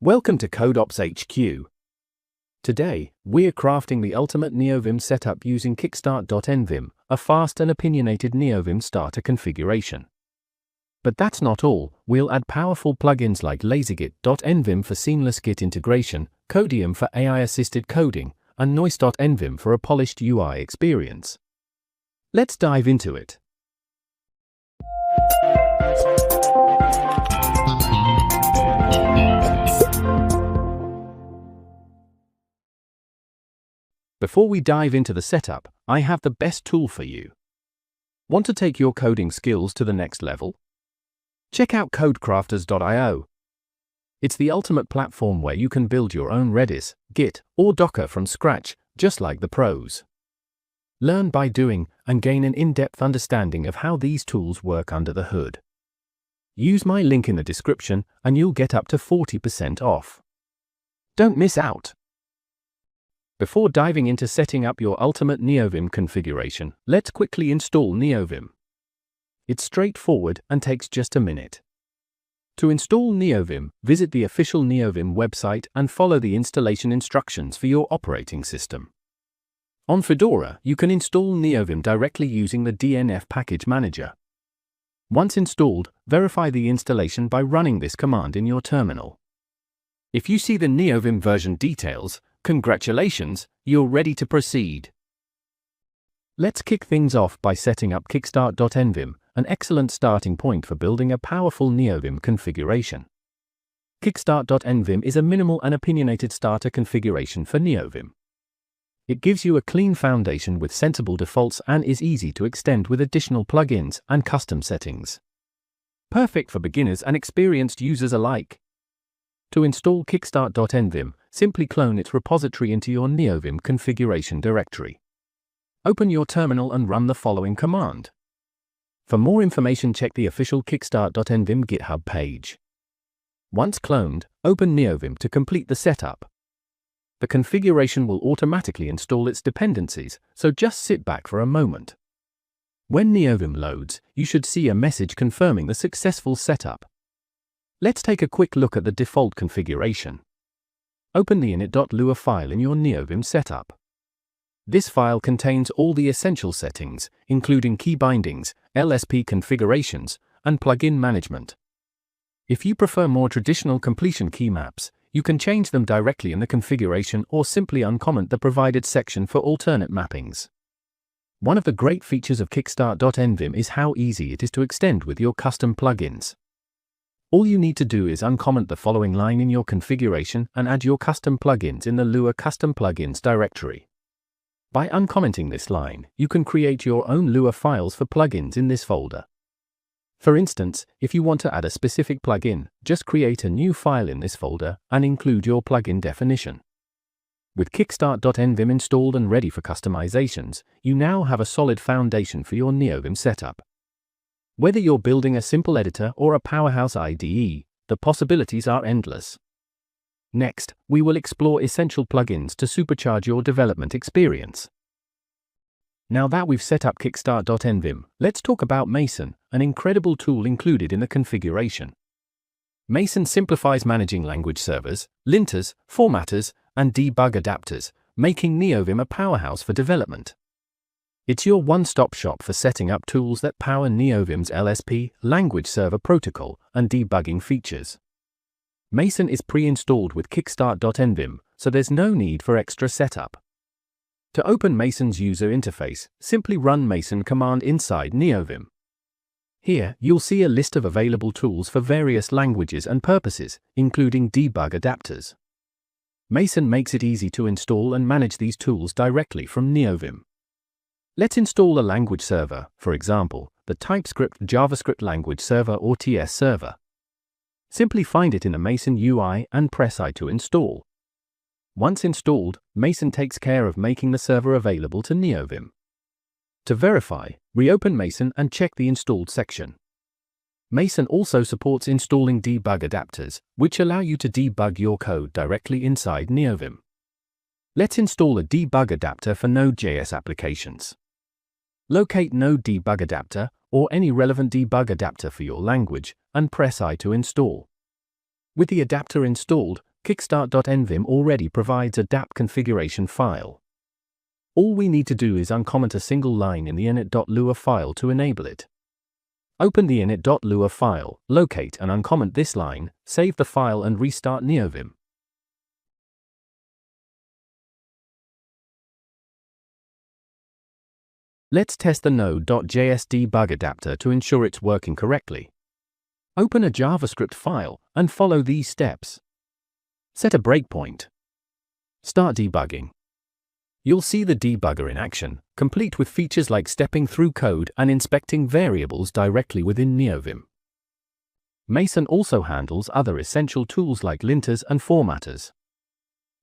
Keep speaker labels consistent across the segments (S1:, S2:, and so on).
S1: Welcome to CodeOps HQ. Today, we're crafting the ultimate Neovim setup using Kickstart.nvim, a fast and opinionated Neovim starter configuration. But that's not all. We'll add powerful plugins like Lazygit.nvim for seamless Git integration, Codeium for AI-assisted coding, and Noice.nvim for a polished UI experience. Let's dive into it. Before we dive into the setup, I have the best tool for you. Want to take your coding skills to the next level? Check out codecrafters.io. It's the ultimate platform where you can build your own Redis, Git, or Docker from scratch, just like the pros. Learn by doing and gain an in-depth understanding of how these tools work under the hood. Use my link in the description and you'll get up to 40% off. Don't miss out! Before diving into setting up your ultimate Neovim configuration, let's quickly install Neovim. It's straightforward and takes just a minute. To install Neovim, visit the official Neovim website and follow the installation instructions for your operating system. On Fedora, you can install Neovim directly using the DNF package manager. Once installed, verify the installation by running this command in your terminal. If you see the Neovim version details, congratulations, you're ready to proceed. Let's kick things off by setting up Kickstart.nvim, an excellent starting point for building a powerful Neovim configuration. Kickstart.nvim is a minimal and opinionated starter configuration for Neovim. It gives you a clean foundation with sensible defaults and is easy to extend with additional plugins and custom settings. Perfect for beginners and experienced users alike. To install Kickstart.nvim, simply clone its repository into your Neovim configuration directory. Open your terminal and run the following command. For more information, check the official Kickstart.nvim GitHub page. Once cloned, open Neovim to complete the setup. The configuration will automatically install its dependencies, so just sit back for a moment. When Neovim loads, you should see a message confirming the successful setup. Let's take a quick look at the default configuration. Open the init.lua file in your Neovim setup. This file contains all the essential settings, including key bindings, LSP configurations, and plugin management. If you prefer more traditional completion key maps, you can change them directly in the configuration or simply uncomment the provided section for alternate mappings. One of the great features of Kickstart.nvim is how easy it is to extend with your custom plugins. All you need to do is uncomment the following line in your configuration and add your custom plugins in the Lua custom plugins directory. By uncommenting this line, you can create your own Lua files for plugins in this folder. For instance, if you want to add a specific plugin, just create a new file in this folder and include your plugin definition. With Kickstart.nvim installed and ready for customizations, you now have a solid foundation for your Neovim setup. Whether you're building a simple editor or a powerhouse IDE, the possibilities are endless. Next, we will explore essential plugins to supercharge your development experience. Now that we've set up Kickstart.nvim, let's talk about Mason, an incredible tool included in the configuration. Mason simplifies managing language servers, linters, formatters, and debug adapters, making Neovim a powerhouse for development. It's your one-stop shop for setting up tools that power Neovim's LSP, language server protocol, and debugging features. Mason is pre-installed with Kickstart.nvim, so there's no need for extra setup. To open Mason's user interface, simply run Mason command inside Neovim. Here, you'll see a list of available tools for various languages and purposes, including debug adapters. Mason makes it easy to install and manage these tools directly from Neovim. Let's install a language server, for example, the TypeScript JavaScript language server or TS server. Simply find it in the Mason UI and press I to install. Once installed, Mason takes care of making the server available to Neovim. To verify, reopen Mason and check the installed section. Mason also supports installing debug adapters, which allow you to debug your code directly inside Neovim. Let's install a debug adapter for Node.js applications. Locate Node Debug Adapter or any relevant debug adapter for your language and press I to install. With the adapter installed, Kickstart.nvim already provides a DApp configuration file. All we need to do is uncomment a single line in the init.lua file to enable it. Open the init.lua file, locate and uncomment this line, save the file and restart Neovim. Let's test the Node.js debug adapter to ensure it's working correctly. Open a JavaScript file and follow these steps. Set a breakpoint. Start debugging. You'll see the debugger in action, complete with features like stepping through code and inspecting variables directly within Neovim. Mason also handles other essential tools like linters and formatters.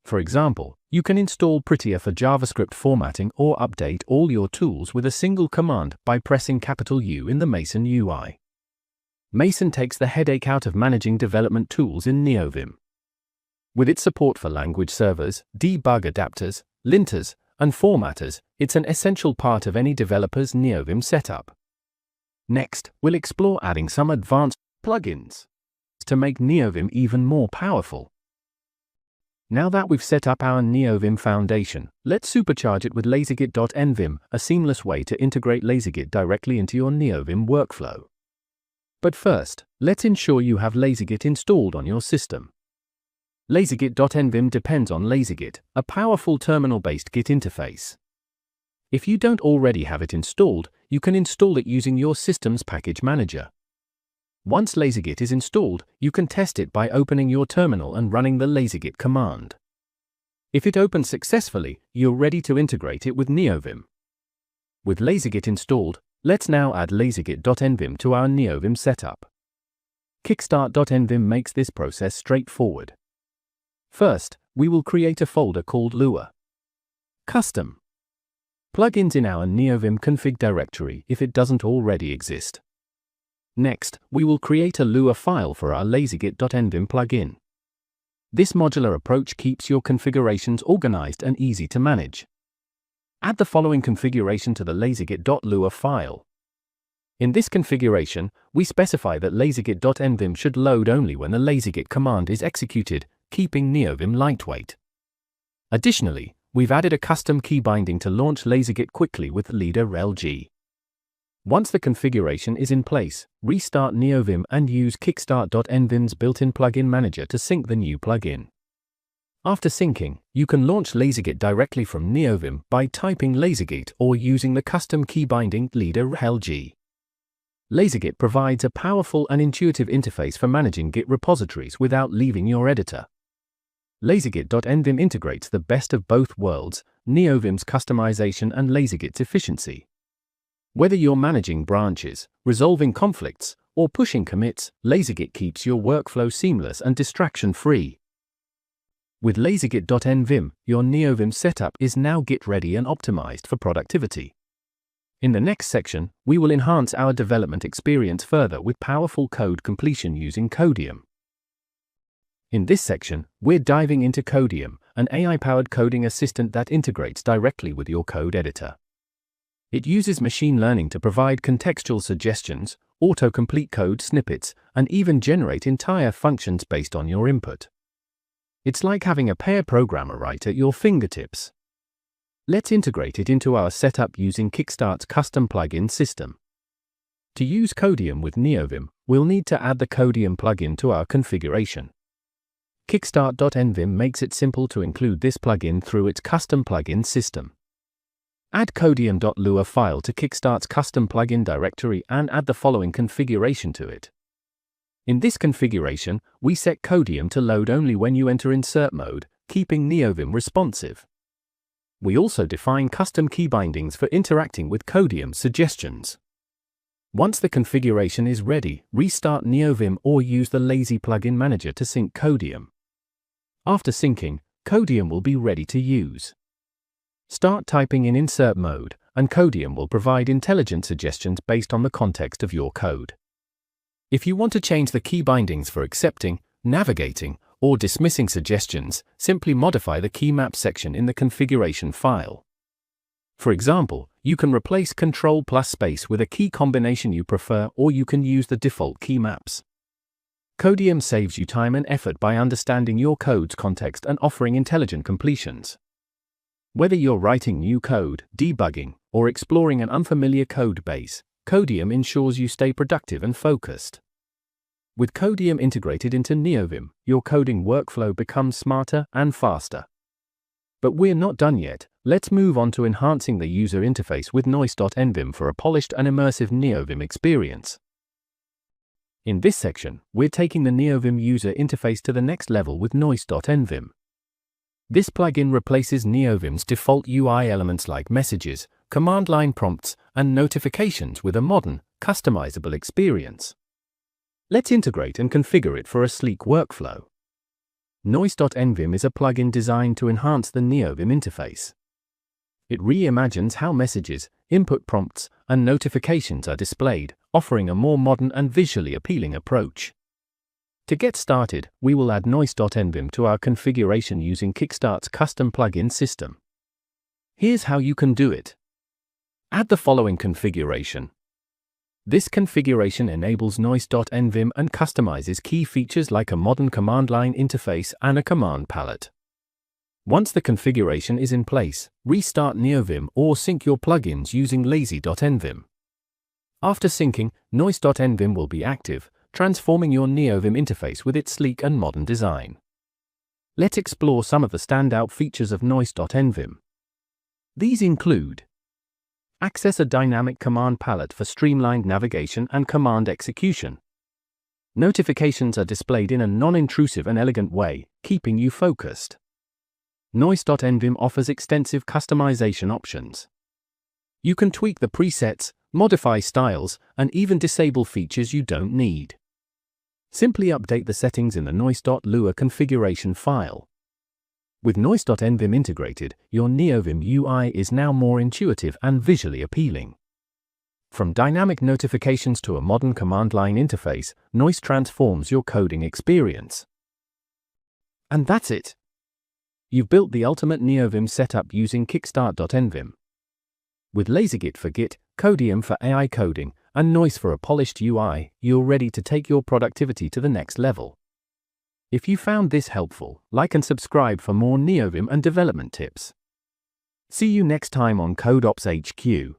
S1: For example, you can install Prettier for JavaScript formatting or update all your tools with a single command by pressing capital U in the Mason UI. Mason takes the headache out of managing development tools in Neovim. With its support for language servers, debug adapters, linters, and formatters, it's an essential part of any developer's Neovim setup. Next, we'll explore adding some advanced plugins to make Neovim even more powerful. Now that we've set up our Neovim foundation, let's supercharge it with Lazygit.nvim, a seamless way to integrate Lazygit directly into your Neovim workflow. But first, let's ensure you have Lazygit installed on your system. Lazygit.nvim depends on Lazygit, a powerful terminal-based Git interface. If you don't already have it installed, you can install it using your system's package manager. Once Lazygit is installed, you can test it by opening your terminal and running the Lazygit command. If it opens successfully, you're ready to integrate it with Neovim. With Lazygit installed, let's now add Lazygit.nvim to our Neovim setup. Kickstart.nvim makes this process straightforward. First, we will create a folder called Lua. Custom. Plugins in our Neovim config directory if it doesn't already exist. Next, we will create a Lua file for our Lazygit.nvim plugin. This modular approach keeps your configurations organized and easy to manage. Add the following configuration to the Lazygit.lua file. In this configuration, we specify that Lazygit.nvim should load only when the Lazygit command is executed, keeping Neovim lightweight. Additionally, we've added a custom key binding to launch Lazygit quickly with leader LG. Once the configuration is in place, restart Neovim and use Kickstart.nvim's built-in plugin manager to sync the new plugin. After syncing, you can launch Lazygit directly from Neovim by typing Lazygit or using the custom key binding leader LG. Lazygit provides a powerful and intuitive interface for managing Git repositories without leaving your editor. Lazygit.nvim integrates the best of both worlds, Neovim's customization and Lazygit's efficiency. Whether you're managing branches, resolving conflicts, or pushing commits, Lazygit keeps your workflow seamless and distraction-free. With Lazygit.nvim, your Neovim setup is now Git-ready and optimized for productivity. In the next section, we will enhance our development experience further with powerful code completion using Codeium. In this section, we're diving into Codeium, an AI-powered coding assistant that integrates directly with your code editor. It uses machine learning to provide contextual suggestions, autocomplete code snippets, and even generate entire functions based on your input. It's like having a pair programmer right at your fingertips. Let's integrate it into our setup using Kickstart's custom plugin system. To use Codeium with Neovim, we'll need to add the Codeium plugin to our configuration. Kickstart.nvim makes it simple to include this plugin through its custom plugin system. Add Codeium.lua file to Kickstart's custom plugin directory and add the following configuration to it. In this configuration, we set Codeium to load only when you enter insert mode, keeping Neovim responsive. We also define custom key bindings for interacting with Codeium suggestions. Once the configuration is ready, restart Neovim or use the Lazy plugin manager to sync Codeium. After syncing, Codeium will be ready to use. Start typing in insert mode, and Codeium will provide intelligent suggestions based on the context of your code. If you want to change the key bindings for accepting, navigating, or dismissing suggestions, simply modify the key map section in the configuration file. For example, you can replace Ctrl+Space with a key combination you prefer, or you can use the default key maps. Codeium saves you time and effort by understanding your code's context and offering intelligent completions. Whether you're writing new code, debugging, or exploring an unfamiliar code base, Codeium ensures you stay productive and focused. With Codeium integrated into Neovim, your coding workflow becomes smarter and faster. But we're not done yet. Let's move on to enhancing the user interface with Noice.nvim for a polished and immersive Neovim experience. In this section, we're taking the Neovim user interface to the next level with Noice.nvim. This plugin replaces Neovim's default UI elements like messages, command line prompts, and notifications with a modern, customizable experience. Let's integrate and configure it for a sleek workflow. Noice.nvim is a plugin designed to enhance the Neovim interface. It reimagines how messages, input prompts, and notifications are displayed, offering a more modern and visually appealing approach. To get started, we will add Noice.nvim to our configuration using Kickstart's custom plugin system. Here's how you can do it. Add the following configuration. This configuration enables Noice.nvim and customizes key features like a modern command line interface and a command palette. Once the configuration is in place, restart Neovim or sync your plugins using Lazygit.nvim. After syncing, Noice.nvim will be active, transforming your Neovim interface with its sleek and modern design. Let's explore some of the standout features of Noice.nvim. These include: access a dynamic command palette for streamlined navigation and command execution. Notifications are displayed in a non-intrusive and elegant way, keeping you focused. Noice.nvim offers extensive customization options. You can tweak the presets, modify styles, and even disable features you don't need. Simply update the settings in the Noice.lua configuration file. With Noice.nvim integrated, your Neovim UI is now more intuitive and visually appealing. From dynamic notifications to a modern command line interface, Noice transforms your coding experience. And that's it. You've built the ultimate Neovim setup using Kickstart.nvim. With Lazygit for Git, Codeium for AI coding, and Noice for a polished UI, you're ready to take your productivity to the next level. If you found this helpful, like and subscribe for more Neovim and development tips. See you next time on CodeOps HQ.